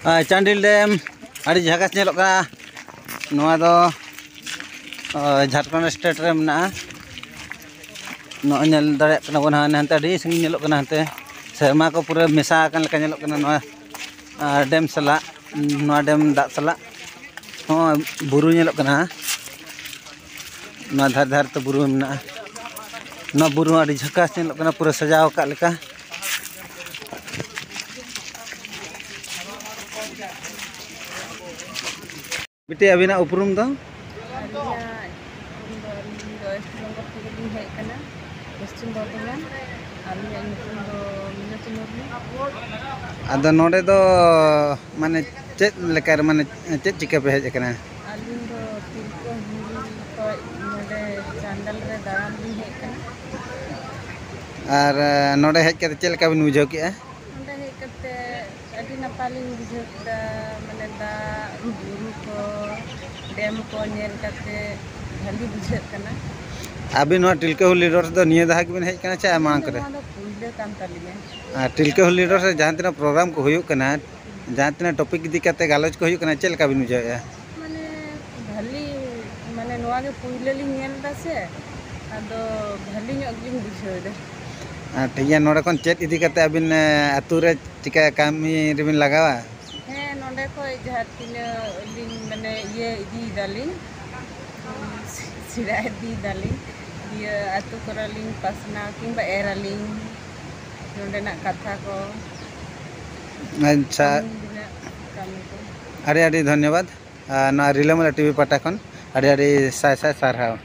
Chandil dam अड़ी झकास नेलोग कना नोआ दो झारखंड स्टेट रे मेना नोआ नेल दाड़े कना बन हानते अड़ी संगी नेलोग कना हंते सेरमा को पूरा मेसा आकन लेका नेलोग कना नोआ डैम सला नोआ डैम दाग सला हो बुरु नेलोग कना नोआ धार धार तो बुरु मेना नोआ बुरु अड़ी झकास नेलोग कना पूरा सजाव का लेका बेटे अभी उपरूम दो अदो नोडे दो माने चेत लेकर माने चेत चिका पे हेज कना आलिन दो तिलको को नोडे चांदल रे दाराम भी हेज कना और नोडे हेज के चेल का बिन बुझो के नोडे हेज कते अडी नपालिन बुझोता माने दा बुरु को डैम को नेल कते भली बुझे कना अभी नोआ टिलका हुली रोड दो निये दहा के बिन हेज कना चा मांग करे पुइले कान तालिया टिलका हुली रोड से जहां तना प्रोग्राम को हुयो कना जहां तना टॉपिक इदी कते गालोच को हुयो कना चेल का बिन बुझो माने भली माने नोआ के पुइले लिन नेल दा से अदो भली ᱧᱚᱜ ᱜᱤᱧ बुझो दे ठीक है नोडे कोन चेत इदी कते अबिन अतु रे चिका कामी रिबिन लगावा हे नोडे को जहां तिना लिन माने ये इदी दालिन सिरा इदी दालिन ये अतु करलिन पासना किंबा एरालिन नोडे ना कथा को अच्छा अरे अरे धन्यवाद ना रिलामला टीवी पाटा खन अरे अरे साय साय सारहाव।